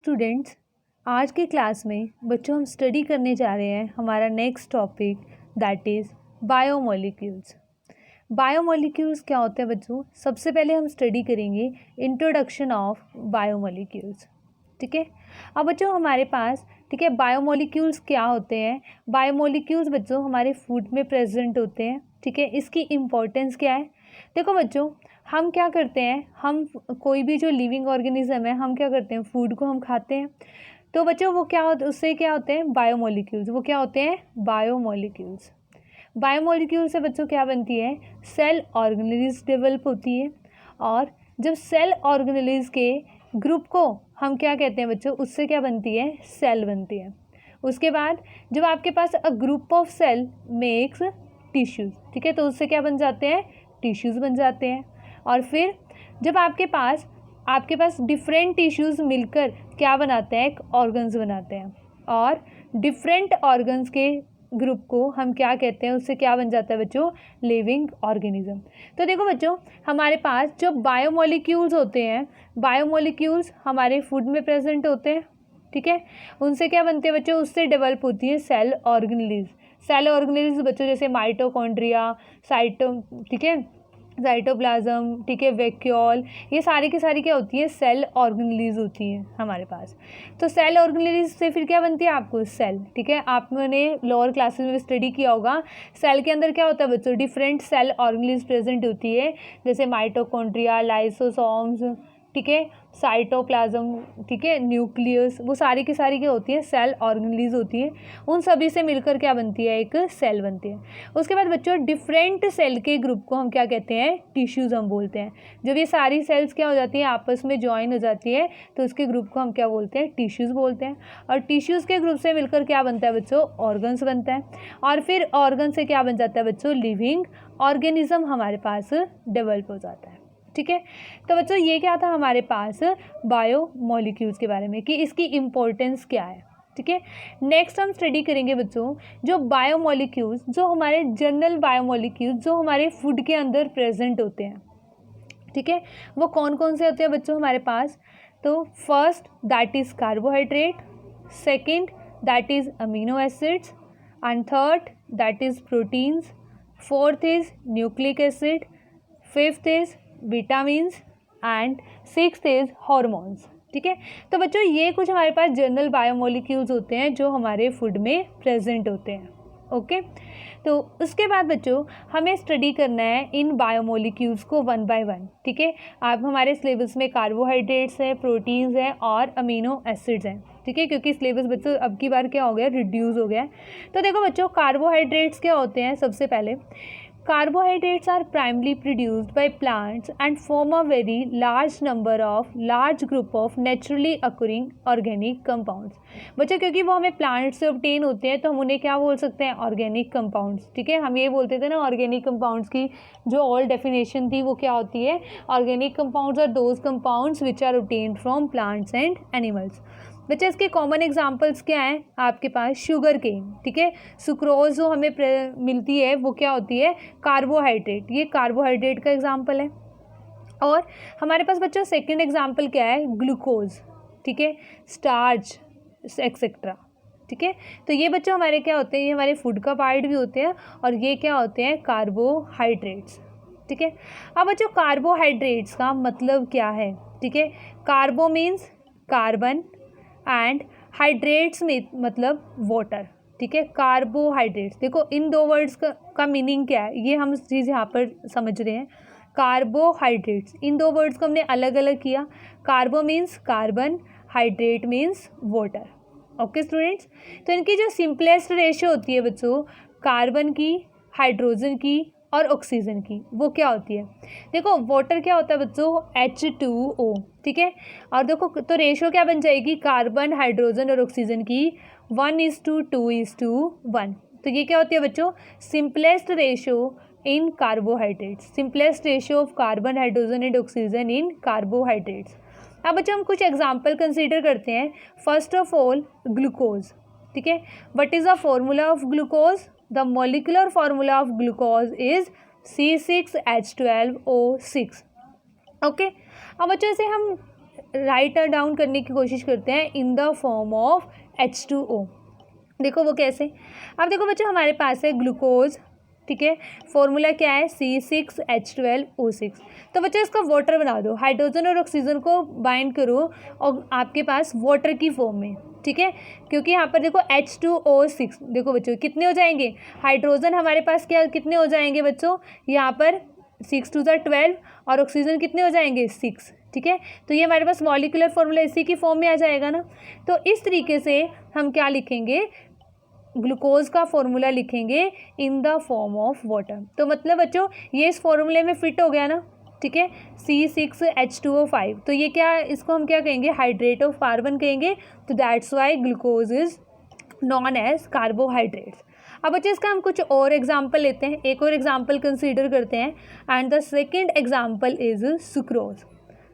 Students, आज की class में बच्चों हम स्टडी करने जा रहे हैं हमारा next topic that is biomolecules. Biomolecules क्या होते हैं बच्चों? सबसे पहले हम स्टडी करेंगे इंट्रोडक्शन ऑफ बायोमोलिक्यूल्स। ठीक है, अब बच्चों हमारे पास ठीक है बायोमोलिक्यूल्स क्या होते हैं। बायोमोलिक्यूल्स बच्चों हमारे फूड में प्रेजेंट होते हैं। ठीक है, इसकी इम्पोर्टेंस क्या है? देखो बच्चों, हम क्या करते हैं, हम कोई भी जो लिविंग ऑर्गेनिज्म है हम क्या करते हैं, फूड को हम खाते हैं। तो बच्चों वो क्या होता है, उससे क्या होते हैं बायोमोलिक्यूल्स। वो क्या होते हैं बायोमोलिक्यूल्स। बायोमोलिक्यूल से बच्चों क्या बनती है, सेल ऑर्गेनेल्स डेवलप होती है। और जब सेल ऑर्गेनेल्स के ग्रुप को हम क्या कहते हैं बच्चों, उससे क्या बनती है, सेल बनती है। उसके बाद जब आपके पास a group of cell makes tissues, ठीक है, तो उससे क्या बन जाते हैं, टिश्यूज़ बन जाते हैं। और फिर जब आपके पास डिफरेंट टिश्यूज़ मिलकर क्या बनाते हैं, एक ऑर्गन्स बनाते हैं। और डिफरेंट ऑर्गन्स के ग्रुप को हम क्या कहते हैं, उससे क्या बन जाता है बच्चों, लिविंग ऑर्गेनिज्म। तो देखो बच्चों, हमारे पास जो बायोमोलिक्यूल्स होते हैं, बायोमोलिक्यूल्स हमारे फूड में प्रेजेंट होते हैं। ठीक है, उनसे क्या बनते हैं बच्चों, उससे डेवलप होती है सेल ऑर्गेनेल्स। सेल ऑर्गेनेल्स बच्चों जैसे माइटोकॉन्ड्रिया, ठीक है, साइटोप्लाज्म, ठीक है, वैक्यूल, ये सारी की सारी क्या होती है, सेल ऑर्गेनेल्स होती हैं हमारे पास। तो सेल ऑर्गेनेल्स से फिर क्या बनती है आपको, सेल। ठीक है, आपने लोअर क्लासेस में स्टडी किया होगा, सेल के अंदर क्या होता है बच्चों, डिफरेंट सेल ऑर्गेनेल्स प्रेजेंट होती है, जैसे माइटोकॉन्ड्रिया, लाइसोसोम्स, ठीक है, साइटोप्लाज्म, ठीक है, न्यूक्लियस, वो सारी की सारी क्या होती है, सेल ऑर्गेनेल्स होती है। उन सभी से मिलकर क्या बनती है, एक सेल बनती है। उसके बाद बच्चों डिफरेंट सेल के ग्रुप को हम क्या कहते हैं, टिश्यूज़ हम बोलते हैं। जब ये सारी सेल्स क्या हो जाती हैं, आपस में ज्वाइन हो जाती है, तो उसके ग्रुप को हम क्या बोलते हैं, टिश्यूज़ बोलते हैं। और टिश्यूज़ के ग्रुप से मिलकर क्या बनता है बच्चों, ऑर्गन्स बनता है। और फिर ऑर्गन से क्या बन जाता है बच्चों, लिविंग ऑर्गेनिज्म हमारे पास डेवलप हो जाता है। ठीक है, तो बच्चों ये क्या था हमारे पास बायोमोलिक्यूल्स के बारे में, कि इसकी इम्पोर्टेंस क्या है। ठीक है, नेक्स्ट हम स्टडी करेंगे बच्चों जो बायोमोलिक्यूल्स, जो हमारे जनरल बायोमोलिक्यूल्स जो हमारे फूड के अंदर प्रेजेंट होते हैं। ठीक है, वो कौन कौन से होते हैं बच्चों हमारे पास? तो first that is carbohydrate, second that is amino acids, and third that is proteins, fourth is nucleic acid, fifth is vitamins, and sixth is hormones. ठीक है, तो बच्चों ये कुछ हमारे पास जनरल बायोमोलिक्यूल्स होते हैं जो हमारे फूड में प्रेजेंट होते हैं। ओके, तो उसके बाद बच्चों हमें स्टडी करना है इन बायोमोलिक्यूल्स को वन बाय वन। ठीक है, आप हमारे सिलेबस में कार्बोहाइड्रेट्स हैं, प्रोटीन्स हैं और अमीनो एसिड्स हैं। ठीक है, क्योंकि सिलेबस बच्चों अब की बार क्या हो गया, रिड्यूस हो गया है। तो देखो बच्चों, कार्बोहाइड्रेट्स क्या होते हैं, सबसे पहले carbohydrates are primarily produced by plants and form a very large group of naturally occurring organic compounds। बच्चों क्योंकि वो हमें प्लांट से ऑब्टेन होते हैं तो हम उन्हें क्या बोल सकते हैं, ऑर्गेनिक कंपाउंड्स। ठीक है, हम ये बोलते थे ना, ऑर्गेनिक कंपाउंड्स की जो ओल्ड डेफिनेशन थी वो क्या होती है, organic compounds are those compounds which are obtained from plants and animals. बच्चे इसके कॉमन एग्जांपल्स क्या हैं आपके पास, शुगर केन, ठीक है, सुक्रोज जो हमें मिलती है वो क्या होती है, कार्बोहाइड्रेट, ये कार्बोहाइड्रेट का एग्जांपल है। और हमारे पास बच्चों सेकंड एग्जांपल क्या है, ग्लूकोज, ठीक है, स्टार्च एक्सेट्रा। ठीक है, तो ये बच्चों हमारे क्या होते हैं, ये हमारे फूड का पार्ट भी होते हैं और ये क्या होते हैं, कार्बोहाइड्रेट्स। ठीक है, अब बच्चों कार्बोहाइड्रेट्स का मतलब क्या है? ठीक है, कार्बो मीन्स कार्बन एंड हाइड्रेट्स में मतलब वाटर। ठीक है, कार्बोहाइड्रेट्स, देखो इन दो वर्ड्स का मीनिंग क्या है, ये हम चीज़ यहाँ पर समझ रहे हैं। कार्बोहाइड्रेट्स, इन दो वर्ड्स को हमने अलग अलग किया। Carbo means carbon, hydrate means water. Okay students, तो इनकी जो सिंपलेस्ट रेशियो होती है बच्चों, कार्बन की, हाइड्रोजन की और ऑक्सीजन की, वो क्या होती है? देखो वाटर क्या होता है बच्चों, H2O। ठीक है, और देखो तो रेशियो क्या बन जाएगी, कार्बन, हाइड्रोजन और ऑक्सीजन की 1:2:1। तो ये क्या होती है बच्चों, simplest ratio in carbohydrates, simplest ratio of carbon, hydrogen and oxygen in carbohydrates. अब बच्चों हम कुछ एग्जाम्पल कंसीडर करते हैं। First of all glucose. ठीक है, what is the formula of glucose? The molecular formula of glucose is C6H12O6। Okay, अब बच्चों से हम राइट डाउन करने की कोशिश करते हैं in the form of H2O। देखो वो कैसे, अब देखो बच्चों हमारे पास है ग्लूकोज, ठीक है, फॉर्मूला क्या है C6H12O6। तो बच्चों इसका वाटर बना दो, हाइड्रोजन और ऑक्सीजन को बाइंड करो और आपके पास वाटर की फॉर्म में, ठीक है, क्योंकि यहाँ पर देखो H2O6, देखो बच्चों कितने हो जाएंगे, हाइड्रोजन हमारे पास क्या कितने हो जाएंगे बच्चों, यहाँ पर 6 2 12 और ऑक्सीजन कितने हो जाएंगे 6, ठीक है। तो ये हमारे पास मॉलिक्यूलर फॉर्मूला इसी की फॉर्म में आ जाएगा ना। तो इस तरीके से हम क्या लिखेंगे, ग्लूकोज का फॉर्मूला लिखेंगे in the form of water. तो मतलब बच्चों ये इस फॉर्मूले में फिट हो गया ना, ठीक है, C6H2O5। तो ये क्या, इसको हम क्या कहेंगे, हाइड्रेट ऑफ कार्बन कहेंगे। तो that's why glucose is known as carbohydrates. अब बच्चे इसका हम कुछ और एग्जाम्पल लेते हैं, एक और एग्जाम्पल कंसीडर करते हैं, and the second example is sucrose.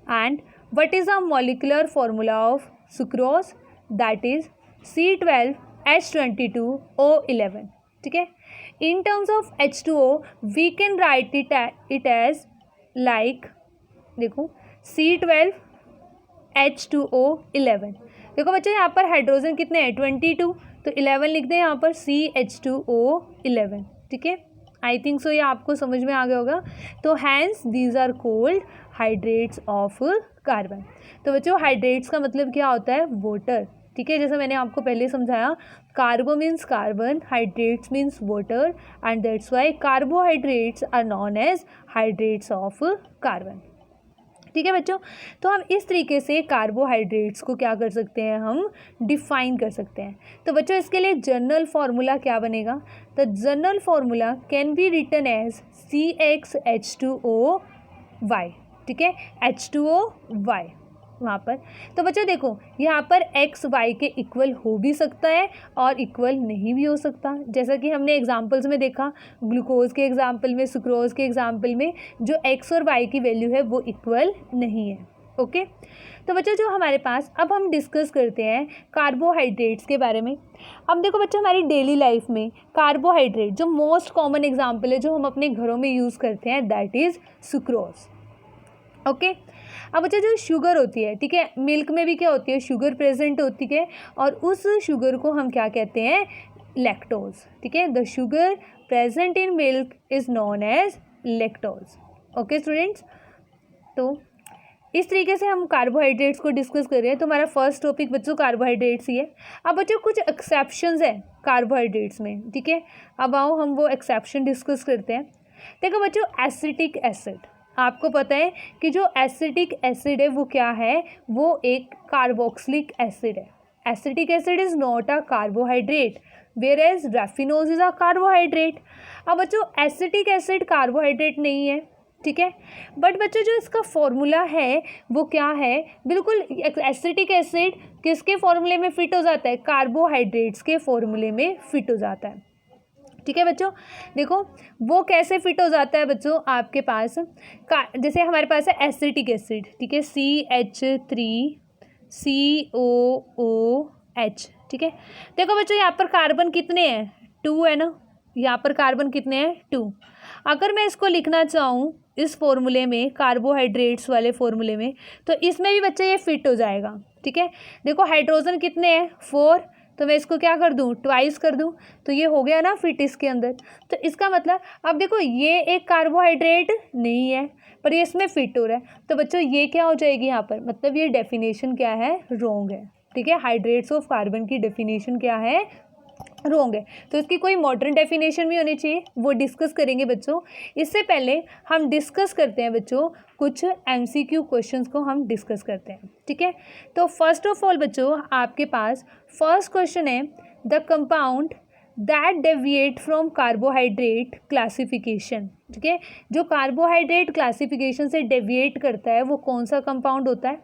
And what is the molecular formula of sucrose, that is C12H22O11, ठीक है। In terms of H2O we can write it as like, देखो C12H2O11। देखो बच्चों यहाँ पर हाइड्रोजन कितने हैं 22, तो 11 लिख दें यहाँ पर CH2O11, ठीक है। आई थिंक सो ये आपको समझ में आ गया होगा। तो hence these are called hydrates of carbon. तो बच्चों हाइड्रेट्स का मतलब क्या होता है, वाटर, ठीक है, जैसा मैंने आपको पहले समझाया, carbo means carbon, hydrates means water, and that's why carbohydrates are known as hydrates of carbon, ठीक है बच्चों। तो हम इस तरीके से कार्बोहाइड्रेट्स को क्या कर सकते हैं, हम डिफाइन कर सकते हैं। तो बच्चों इसके लिए जनरल फार्मूला क्या बनेगा, the general formula can be written as CxH2O(Y), ठीक है, H2O(Y) वहाँ पर। तो बच्चों देखो यहाँ पर एक्स वाई के इक्वल हो भी सकता है और इक्वल नहीं भी हो सकता, जैसा कि हमने एग्जांपल्स में देखा, ग्लूकोज के एग्जांपल में, सुक्रोज के एग्जांपल में जो एक्स और वाई की वैल्यू है वो इक्वल नहीं है। ओके, तो बच्चों जो हमारे पास, अब हम डिस्कस करते हैं कार्बोहाइड्रेट्स के बारे में। अब देखो बच्चों हमारी डेली लाइफ में कार्बोहाइड्रेट जो मोस्ट कॉमन एग्जाम्पल है जो हम अपने घरों में यूज़ करते हैं, दैट इज़ सुक्रोज। ओके, अब बच्चा जो शुगर होती है, ठीक है, मिल्क में भी क्या होती है, शुगर प्रेजेंट होती है, और उस शुगर को हम क्या कहते हैं, लैक्टोज, ठीक है। The sugar present in milk is known as lactose. Okay students, तो इस तरीके से हम कार्बोहाइड्रेट्स को डिस्कस कर रहे हैं। तो हमारा फर्स्ट टॉपिक बच्चों कार्बोहाइड्रेट्स ही है। अब बच्चों कुछ एक्सेप्शंस है कार्बोहाइड्रेट्स में, ठीक है। अब आओ हम वो एक्सेप्शन डिस्कस करते हैं। देखो बच्चों एसिटिक एसिड, आपको पता है कि जो एसिटिक एसिड है वो क्या है, वो एक कार्बोक्सिलिक एसिड है। Acetic acid is not a carbohydrate, whereas raffinose is a carbohydrate. अब बच्चों एसिटिक एसिड कार्बोहाइड्रेट नहीं है, ठीक है, बट बच्चों जो इसका फॉर्मूला है वो क्या है, बिल्कुल एसिटिक एसिड किसके फॉर्मूले में फिट हो जाता है, कार्बोहाइड्रेट्स के फॉर्मूले में फिट हो जाता है, ठीक है बच्चों। देखो वो कैसे फिट हो जाता है बच्चों, आपके पास जैसे हमारे पास है एसिटिक एसिड, ठीक है, CH3COOH, ठीक है। देखो बच्चों यहाँ पर कार्बन कितने हैं, 2 है ना, यहाँ पर कार्बन कितने हैं 2। अगर मैं इसको लिखना चाहूँ इस फॉर्मूले में, कार्बोहाइड्रेट्स वाले फॉर्मूले में, तो इसमें भी बच्चा ये फिट हो जाएगा, ठीक है। देखो हाइड्रोजन कितने हैं 4, तो मैं इसको क्या कर दूँ, ट्वाइस कर दूँ, तो ये हो गया ना फिट इसके अंदर। तो इसका मतलब अब देखो ये एक कार्बोहाइड्रेट नहीं है पर ये इसमें फिट हो रहा है, तो बच्चों ये क्या हो जाएगी यहाँ पर, मतलब ये डेफिनेशन क्या है, रॉन्ग है, ठीक है। हाइड्रेट्स ऑफ कार्बन की डेफिनेशन क्या है, रॉन्ग है। तो इसकी कोई मॉडर्न डेफिनेशन भी होनी चाहिए, वो डिस्कस करेंगे बच्चों। इससे पहले हम डिस्कस करते हैं बच्चों कुछ MCQ क्वेश्चंस को हम डिस्कस करते हैं, ठीक है। तो फर्स्ट ऑफ ऑल बच्चों आपके पास फर्स्ट क्वेश्चन है, the compound that deviate from carbohydrate classification, ठीक है, जो कार्बोहाइड्रेट क्लासिफिकेशन से डेविएट करता है वो कौन सा कंपाउंड होता है।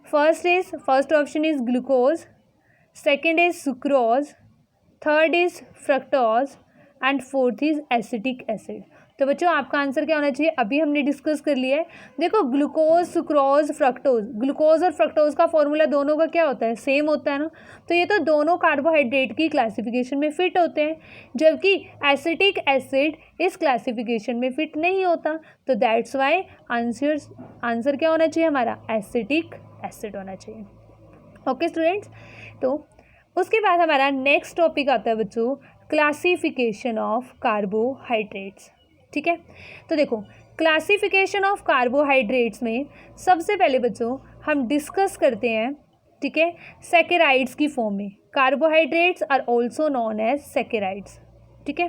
First option is glucose, second is sucrose, third is fructose and fourth is acetic acid. तो बच्चों आपका आंसर क्या होना चाहिए, अभी हमने डिस्कस कर लिया है। देखो ग्लूकोज, सुक्रोज, फ्रक्टोज, ग्लूकोज और फ्रक्टोज का फॉर्मूला दोनों का क्या होता है, सेम होता है ना। तो ये तो दोनों कार्बोहाइड्रेट की क्लासिफिकेशन में फिट होते हैं, जबकि एसिटिक एसिड इस क्लासिफिकेशन में फिट नहीं होता। तो दैट्स वाई आंसर क्या होना चाहिए हमारा, एसिटिक एसिड होना चाहिए। ओके स्टूडेंट्स, तो उसके बाद हमारा नेक्स्ट टॉपिक आता है बच्चों क्लासिफिकेशन ऑफ कार्बोहाइड्रेट्स। ठीक है, तो देखो क्लासिफिकेशन ऑफ कार्बोहाइड्रेट्स में सबसे पहले बच्चों हम डिस्कस करते हैं, ठीक है, सैकेराइड्स की फॉर्म में। Carbohydrates are also known as saccharides. ठीक है,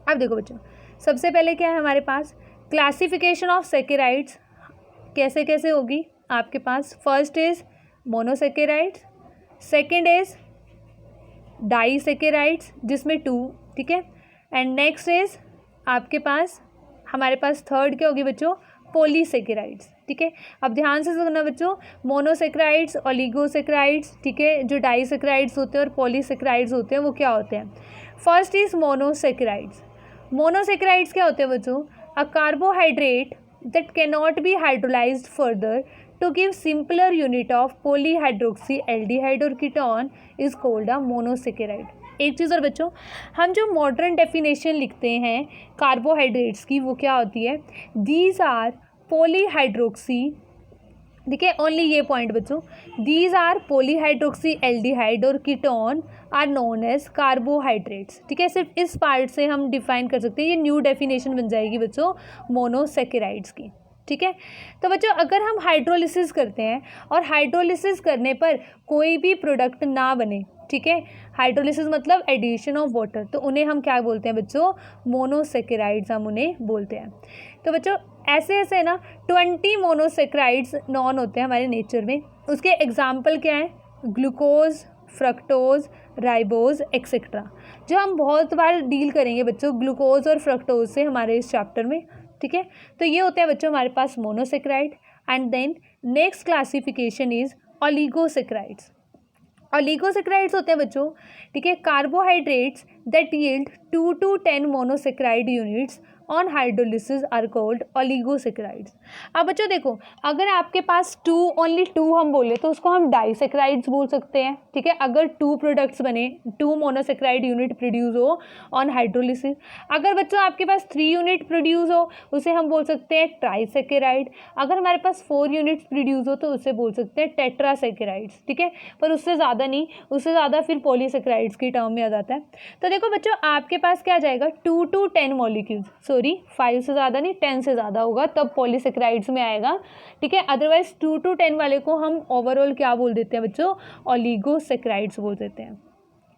अब देखो बच्चों सबसे पहले क्या है हमारे पास क्लासिफिकेशन ऑफ सैकेराइड्स कैसे कैसे होगी आपके पास। First is monosaccharides, second is disaccharides जिसमें 2, ठीक है, एंड नेक्स्ट इज आपके पास हमारे पास थर्ड क्या होगी बच्चों पॉलीसैकेराइड्स। ठीक है, अब ध्यान से सुनना बच्चों, मोनोसैकेराइड्स, ओलिगोसैकेराइड्स, ठीक है, जो डाइसैकेराइड्स होते हैं और पॉलीसैकेराइड्स होते हैं वो क्या होते हैं। First is monosaccharides. मोनोसैकेराइड्स क्या होते हैं बच्चों, a carbohydrate that cannot be hydrolyzed further to give simpler unit of polyhydroxy aldehyde और ketone is called a monosaccharide। एक चीज़ और बच्चों, हम जो मॉडर्न डेफिनेशन लिखते हैं कार्बोहाइड्रेट्स की वो क्या होती है, दीज आर पॉलीहाइड्रोक्सी, ठीक है, ओनली ये पॉइंट बच्चों, दीज आर पॉलीहाइड्रोक्सी एल्डिहाइड और ketone are known as carbohydrates. ठीक है, सिर्फ इस पार्ट से हम डिफाइन कर सकते हैं, ये न्यू डेफिनेशन बन जाएगी बच्चों मोनोसैकेराइड्स की। ठीक है, तो बच्चों अगर हम हाइड्रोलिसिस करते हैं और हाइड्रोलिसिस करने पर कोई भी प्रोडक्ट ना बने, ठीक है, हाइड्रोलिसिस मतलब एडिशन ऑफ वाटर, तो उन्हें हम क्या बोलते हैं बच्चों मोनोसैकेराइड्स हम उन्हें बोलते हैं। तो बच्चों ऐसे ऐसे ना 20 मोनोसैकेराइड्स नॉन होते हैं हमारे नेचर में। उसके एग्जाम्पल क्या हैं, ग्लूकोज, फ्रक्टोज, राइबोज एक्सेट्रा, जो हम बहुत बार डील करेंगे बच्चों ग्लूकोज और फ्रक्टोज से हमारे इस चैप्टर में। ठीक है, तो ये होते हैं बच्चों हमारे पास monosaccharide. And then next classification is oligosaccharides. Oligosaccharides होते हैं बच्चों, ठीक है, carbohydrates that yield 2 to 10 monosaccharide units on hydrolysis are called oligosaccharides. अब बच्चों देखो अगर आपके पास ओनली टू हम बोले तो उसको हम डाइसैकेराइड्स बोल सकते हैं। ठीक है, अगर 2 प्रोडक्ट्स बने, 2 मोनोसैकेराइड यूनिट प्रोड्यूस हो ऑन हाइड्रोलिसिस। अगर बच्चों आपके पास 3 यूनिट प्रोड्यूस हो उसे हम बोल सकते हैं ट्राइसैकेराइड। अगर हमारे पास 4 यूनिट्स प्रोड्यूस हो तो उसे बोल सकते हैं टेट्रासैकेराइड्स। ठीक है, पर उससे ज़्यादा नहीं, उससे ज़्यादा फिर पॉलीसैकेराइड्स की टर्म में आ जाता है। तो देखो बच्चों आपके पास क्या आ जाएगा 2 to 10 मॉलिक्यूल्स, सॉरी 5 से ज़्यादा नहीं 10 से ज़्यादा होगा तब पॉलीसैकेराइड्स में आएगा। ठीक है, अदरवाइज 2 to 10 वाले को हम ओवरऑल क्या बोल देते हैं बच्चों ओलिगोसैकेराइड्स बोल देते हैं।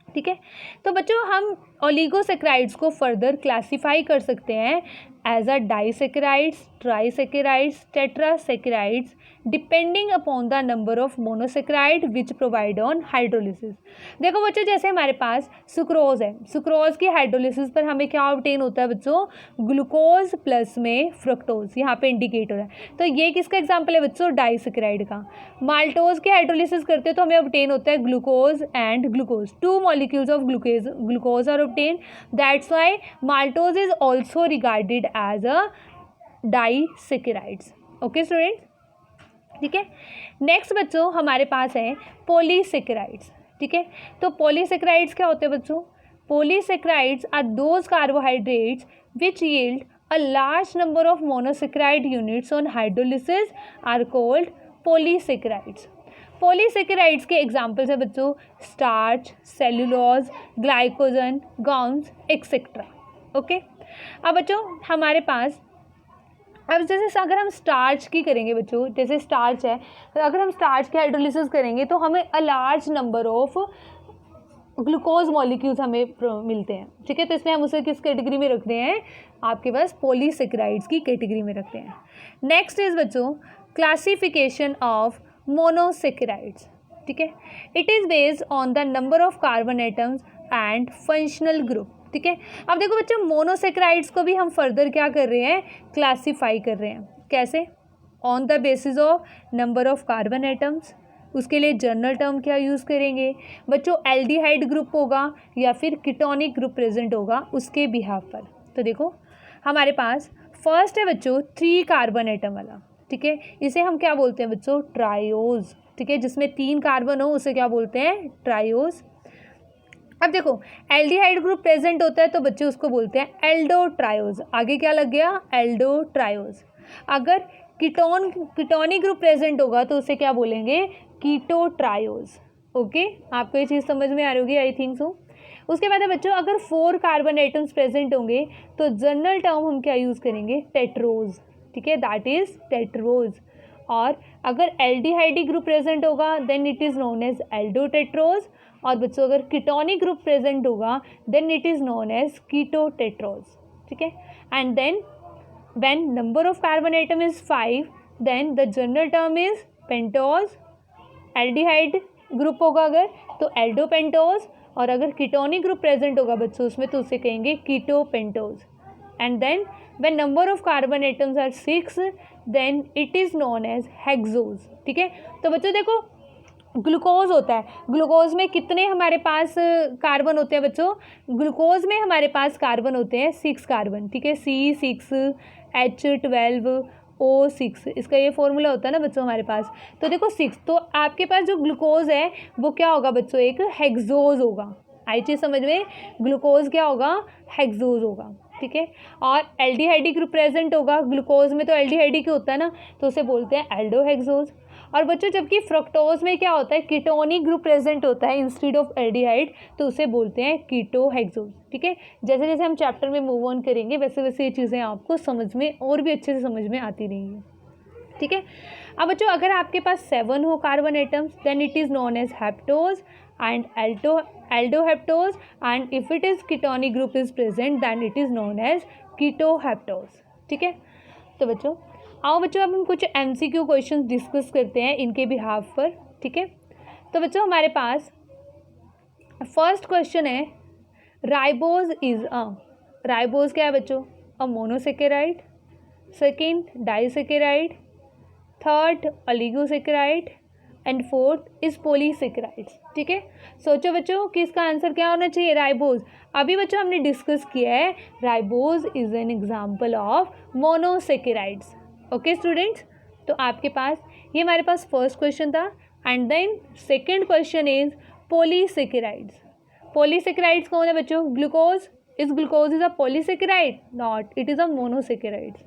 ठीक है, तो बच्चों हम ओलिगोसैकेराइड्स को फर्दर क्लासीफाई कर सकते हैं as a disaccharides, trisaccharides, tetrasaccharides depending upon the number of monosaccharide which provide on hydrolysis. देखो बच्चों जैसे हमारे पास सुक्रोज है, सुक्रोज की हाइड्रोलिसिस पर हमें क्या ऑब्टेन होता है बच्चों ग्लूकोज प्लस में फ्रक्टोज, यहाँ पे इंडिकेट हो रहा है, तो ये किसका एग्जाम्पल है बच्चों डाइसैकेराइड का। माल्टोज की हाइड्रोलिसिस करते हैं तो हमें ऑब्टेन होता है glucose and glucose, 2 molecules of glucose are obtain, that's why maltose is also regarded as a disaccharides. Okay students, ठीक है, नेक्स्ट बच्चों हमारे पास है पॉलीसैकेराइड्स। ठीक है, तो पॉलीसैकेराइड्स क्या होते हैं बच्चों, polysaccharides are those carbohydrates which yield a large number of monosaccharide units on hydrolysis are called polysaccharides. Polysaccharides के एग्जाम्पल्स है बच्चों starch, cellulose, glycogen, gums etcetera. Okay, अब बच्चों हमारे पास अब जैसे अगर हम स्टार्च की करेंगे बच्चों, जैसे स्टार्च है तो अगर हम स्टार्च की हाइड्रोलिसिस करेंगे तो हमें अ large number of glucose molecules हमें मिलते हैं। ठीक है, तो इसमें हम उसे किस कैटेगरी में रखते हैं, आपके पास पॉलीसैकेराइड्स की कैटेगरी में रखते हैं। नेक्स्ट इज बच्चों क्लासिफिकेशन ऑफ मोनोसैकेराइड्स। ठीक है, it is based on the number of carbon atoms and functional group. ठीक है, अब देखो बच्चों मोनोसैकेराइड्स को भी हम फर्दर क्या कर रहे हैं क्लासीफाई कर रहे हैं, कैसे, on the basis of number of carbon atoms. उसके लिए जनरल टर्म क्या यूज़ करेंगे बच्चों, एल्डिहाइड ग्रुप होगा या फिर कीटोनिक ग्रुप प्रेजेंट होगा उसके बिहाफ पर। तो देखो हमारे पास फर्स्ट है बच्चों 3 कार्बन एटम वाला। ठीक है, इसे हम क्या बोलते हैं बच्चों ट्रायोज। ठीक है, जिसमें 3 कार्बन हो उसे क्या बोलते हैं ट्रायोज। अब देखो एल्डिहाइड ग्रुप प्रेजेंट होता है तो बच्चे उसको बोलते हैं एल्डोट्रायोज। आगे क्या लग गया एल्डोट्रायोज। अगर कीटोनिक ग्रुप प्रेजेंट होगा तो उसे क्या बोलेंगे, कीटो ट्रायोज। ओके, आपको ये चीज़ समझ में आ रही होगी, आई थिंक सो। उसके बाद है बच्चों, अगर 4 कार्बन एटम्स प्रेजेंट होंगे तो जनरल टर्म हम क्या यूज़ करेंगे, टेट्रोज। ठीक है, दैट इज टेट्रोज। और अगर एल्डिहाइडी ग्रुप प्रेजेंट होगा then it is known as aldotetrose. और बच्चों अगर कीटोनिक ग्रुप प्रेजेंट होगा then it is known as ketotetrose. ठीक है, and then when number of carbon atom is 5 then the general term is pentose. Aldehyde group होगा अगर तो एल्डोपेंटोज, और अगर कीटोनिक ग्रुप प्रेजेंट होगा बच्चों उसमें तो उसे कहेंगे ketopentose. And then when number of carbon atoms are 6 then it is known as hexose. ठीक है, तो बच्चों देखो ग्लूकोज होता है, ग्लूकोज में कितने हमारे पास कार्बन होते हैं बच्चों, ग्लूकोज में हमारे पास कार्बन होते हैं 6 कार्बन। ठीक है, C6 H12 O6, इसका ये फॉर्मूला होता है ना बच्चों हमारे पास। तो देखो 6, तो आपके पास जो ग्लूकोज है वो क्या होगा बच्चों, एक हेक्सोज होगा। आई चीज़ समझ में, ग्लूकोज क्या होगा, हेक्सोज होगा। ठीक है, और एल्डिहाइडी ग्रुप प्रेजेंट होगा, ग्लूकोज में तो एल्डिहाइडी की होता है ना, तो उसे बोलते हैं एल्डोहेक्सोज। और बच्चों जबकि फ्रक्टोज में क्या होता है, कीटोनिक ग्रुप प्रेजेंट होता है इंस्टेड ऑफ एल्डिहाइड, तो उसे बोलते हैं कीटोहेक्सोज। ठीक है, जैसे जैसे हम चैप्टर में मूव ऑन करेंगे वैसे वैसे ये चीज़ें आपको समझ में और भी अच्छे से समझ में आती रहेंगी। ठीक है, अब बच्चों अगर आपके पास 7 हो carbon atoms then it is known as heptose and aldoheptose, and if it is ketonic group is present then it is known as ketoheptose। ठीक है, तो बच्चों आओ बच्चों अब हम कुछ MCQ क्वेश्चंस डिस्कस करते हैं इनके बिहाफ पर। ठीक है, तो बच्चों हमारे पास फर्स्ट क्वेश्चन है, राइबोज इज राइबोज क्या है बच्चों, a monosaccharide, second disaccharide, third oligosaccharide and fourth is polysaccharides. ठीक है, सोचो बच्चों कि इसका आंसर क्या होना चाहिए, राइबोज। अभी बच्चों हमने डिस्कस किया है ribose is an example of monosaccharides. Okay students, तो आपके पास ये हमारे पास फर्स्ट क्वेश्चन था। And then second question is polysaccharides. Polysaccharides कौन है बच्चों, glucose is a polysaccharide, not, it is a monosaccharides.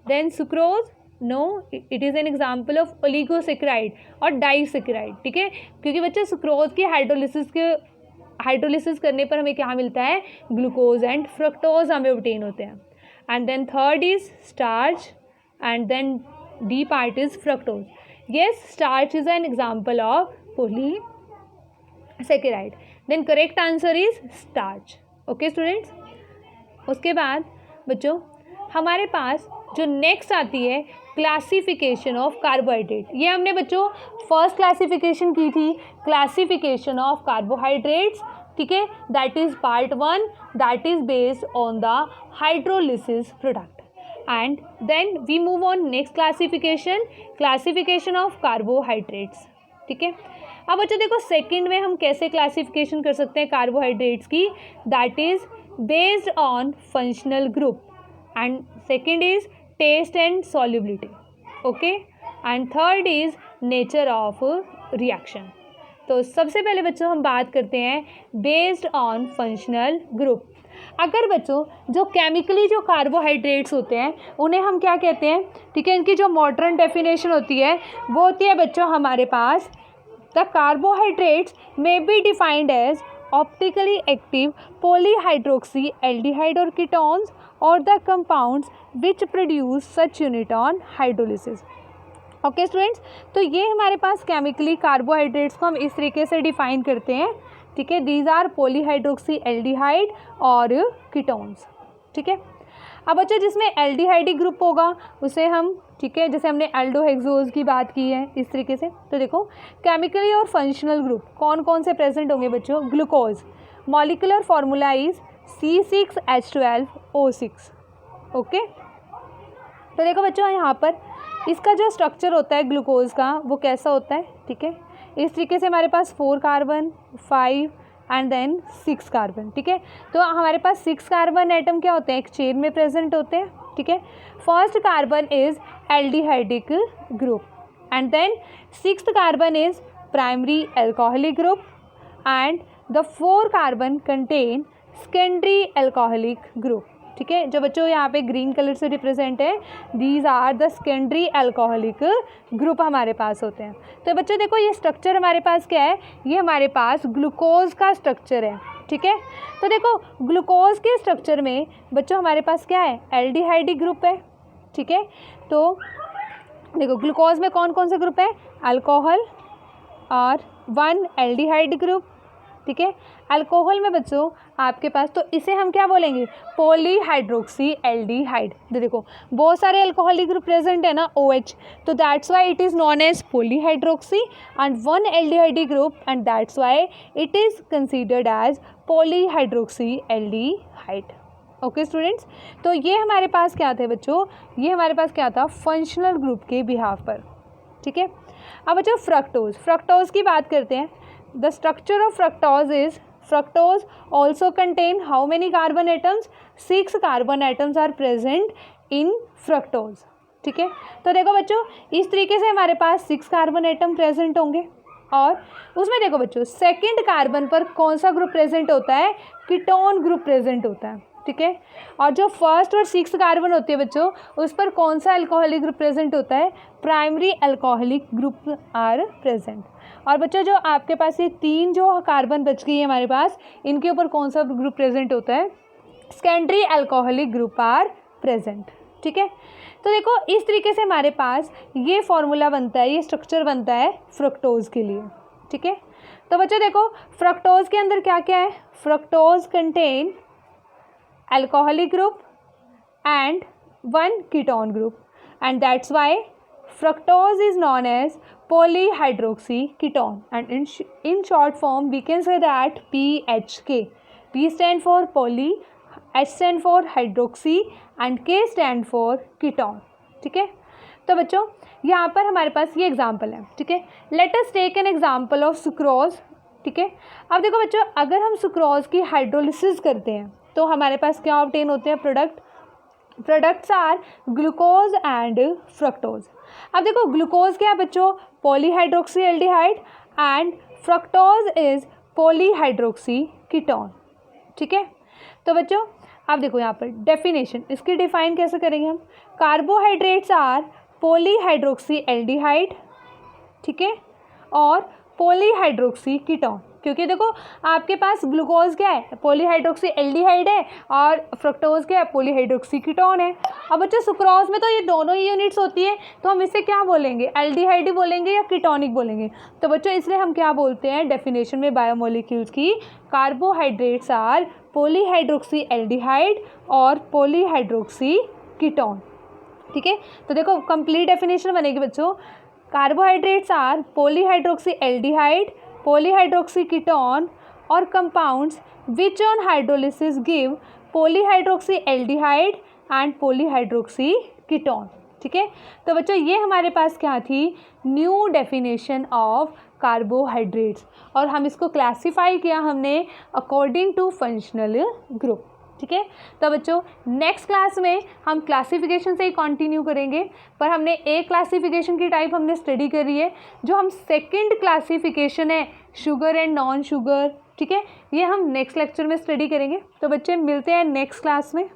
Then sucrose, no, it is an example of oligosaccharide और डाइसेकेराइड। ठीक है, क्योंकि बच्चे सुक्रोज की हाइड्रोलिसिस करने पर हमें क्या मिलता है, ग्लूकोज एंड फ्रक्टोज हमें ऑब्टेन होते हैं। And then third is starch and then D part is fructose. Yes, starch is an example of polysaccharide. Then correct answer is starch. Okay students, उसके बाद बच्चों हमारे पास जो नेक्स्ट आती है क्लासिफिकेशन ऑफ कार्बोहाइड्रेट। ये हमने बच्चों फर्स्ट क्लासिफिकेशन की थी, क्लासिफिकेशन ऑफ कार्बोहाइड्रेट्स। ठीक है, that is part 1, that is based on the hydrolysis product. And then we move on next classification of carbohydrates. ठीक है, अब बच्चों देखो सेकंड में हम कैसे क्लासिफिकेशन कर सकते हैं कार्बोहाइड्रेट्स की, that is based on functional group, and second is test and solubility. Okay, and third is nature of reaction. तो सबसे पहले बच्चों हम बात करते हैं बेस्ड ऑन फंक्शनल ग्रुप। अगर बच्चों जो केमिकली जो कार्बोहाइड्रेट्स होते हैं उन्हें हम क्या कहते हैं, ठीक है, इनकी जो मॉडर्न डेफिनेशन होती है वो होती है बच्चों हमारे पास, the carbohydrates may be defined as optically active polyhydroxy aldehyde or ketones or the compounds which produce such unit on hydrolysis। Okay students, तो ये हमारे पास केमिकली कार्बोहाइड्रेट्स को हम इस तरीके से डिफाइन करते हैं। ठीक है, दीज आर पॉलीहाइड्रोक्सी एल्डिहाइड और कीटोन्स। ठीक है, अब बच्चों जिसमें एल्डिहाइडी ग्रुप होगा उसे हम, ठीक है, जैसे हमने एल्डोहेक्सोज की बात की है इस तरीके से। तो देखो केमिकली और फंक्शनल ग्रुप कौन कौन से प्रेजेंट होंगे बच्चों, glucose, molecular formula is C6H12O6। Okay, तो देखो बच्चों यहाँ पर इसका जो स्ट्रक्चर होता है ग्लूकोज का वो कैसा होता है। ठीक है, इस तरीके से हमारे पास 4 कार्बन 5 एंड देन 6 कार्बन। ठीक है, तो हमारे पास 6 कार्बन एटम क्या होते हैं, एक चेन में प्रेजेंट होते हैं। ठीक है, first carbon is aldehydic group and then 6th carbon is primary alcoholic group and the 4 carbon contain secondary alcoholic group। ठीक है, जो बच्चों यहाँ पे ग्रीन कलर से रिप्रेजेंट है, these are the secondary alcoholic group हमारे पास होते हैं। तो बच्चों देखो ये स्ट्रक्चर हमारे पास क्या है, ये हमारे पास ग्लूकोज का स्ट्रक्चर है। ठीक है, तो देखो ग्लूकोज के स्ट्रक्चर में बच्चों हमारे पास क्या है, एल्डिहाइड ग्रुप है। ठीक है, तो देखो ग्लूकोज में कौन कौन से ग्रुप है, अल्कोहल और 1 एल्डिहाइड ग्रुप। ठीक है, अल्कोहल में बच्चों आपके पास, तो इसे हम क्या बोलेंगे, पॉलीहाइड्रोक्सी एल्डिहाइड। देखो बहुत सारे अल्कोहलिक ग्रुप प्रेजेंट है ना, OH, तो that's why it is known as polyhydroxy, and 1 aldehyde group, and that's why it is considered as polyhydroxy aldehyde. Okay students, तो ये हमारे पास क्या थे बच्चों, ये हमारे पास क्या था, फंक्शनल ग्रुप के बिहाफ पर। ठीक है, अब बच्चों फ्रक्टोज की बात करते हैं। The structure of fructose is, fructose also contain how many carbon atoms, 6 carbon atoms are present in fructose. ठीक है, तो देखो बच्चों इस तरीके से हमारे पास 6 कार्बन एटम प्रेजेंट होंगे, और उसमें देखो बच्चों सेकंड कार्बन पर कौन सा ग्रुप प्रेजेंट होता है, कीटोन ग्रुप प्रेजेंट होता है। ठीक है, और जो फर्स्ट और 6 कार्बन होती है बच्चों, उस पर कौन सा अल्कोहलिक ग्रुप प्रेजेंट होता है, primary alcoholic group are present. और बच्चों जो आपके पास ये 3 जो कार्बन बच गई है हमारे पास, इनके ऊपर कौन सा ग्रुप प्रेजेंट होता है, secondary alcoholic group are present. ठीक है, तो देखो इस तरीके से हमारे पास ये फॉर्मूला बनता है, ये स्ट्रक्चर बनता है फ्रक्टोज के लिए। ठीक है, तो बच्चों देखो फ्रक्टोज के अंदर क्या क्या है, fructose contain alcoholic group and 1 ketone group, and that's why fructose is known as polyhydroxy ketone, and in short form we can say that PHK. P stand for poly, H stand for hydroxy and K stand for ketone. ठीक है, तो बच्चों यहाँ पर हमारे पास ये example है। ठीक है, let us take an example of sucrose. ठीक है, अब देखो बच्चों अगर हम सुक्रोज की हाइड्रोलिसिस करते हैं तो हमारे पास क्या ऑब्टेन होते हैं, products are glucose and fructose. अब देखो ग्लूकोज क्या है बच्चों, polyhydroxy aldehyde, and fructose is polyhydroxy ketone. ठीक है, तो बच्चों अब देखो यहाँ पर डेफिनेशन, इसकी डिफाइन कैसे करेंगे हम, कार्बोहाइड्रेट्स आर पॉलीहाइड्रोक्सी एल्डिहाइड। ठीक है, और पॉलीहाइड्रोक्सी कीटोन, क्योंकि देखो आपके पास ग्लूकोज क्या है, पॉलीहाइड्रोक्सी एल्डिहाइड है, और फ्रक्टोज क्या है, पॉलीहाइड्रोक्सी कीटोन है। अब बच्चों सुक्रोज में तो ये दोनों ही यूनिट्स होती है, तो हम इसे क्या बोलेंगे, एल्डिहाइड बोलेंगे या कीटोनिक बोलेंगे। तो बच्चों इसलिए हम क्या बोलते हैं डेफिनेशन में बायोमोलिक्यूल्स की, कार्बोहाइड्रेट्स आर पॉलीहाइड्रोक्सी एल्डिहाइड और पॉलीहाइड्रोक्सी कीटोन। ठीक है, तो देखो कंप्लीट डेफिनेशन बनेगी बच्चों, carbohydrates are polyhydroxy aldehyde, polyhydroxy ketone or compounds which on hydrolysis give polyhydroxy aldehyde and polyhydroxy ketone। ठीक है, तो बच्चों ये हमारे पास क्या थी, न्यू डेफिनेशन ऑफ कार्बोहाइड्रेट्स, और हम इसको क्लासीफाई किया हमने अकॉर्डिंग टू फंक्शनल ग्रुप। ठीक है, तो बच्चों नेक्स्ट क्लास में हम क्लासिफिकेशन से ही कंटिन्यू करेंगे, पर हमने एक क्लासिफिकेशन की टाइप हमने स्टडी करी है, जो हम सेकंड क्लासिफिकेशन है शुगर एंड नॉन शुगर। ठीक है, ये हम नेक्स्ट लेक्चर में स्टडी करेंगे। तो बच्चे मिलते हैं नेक्स्ट क्लास में।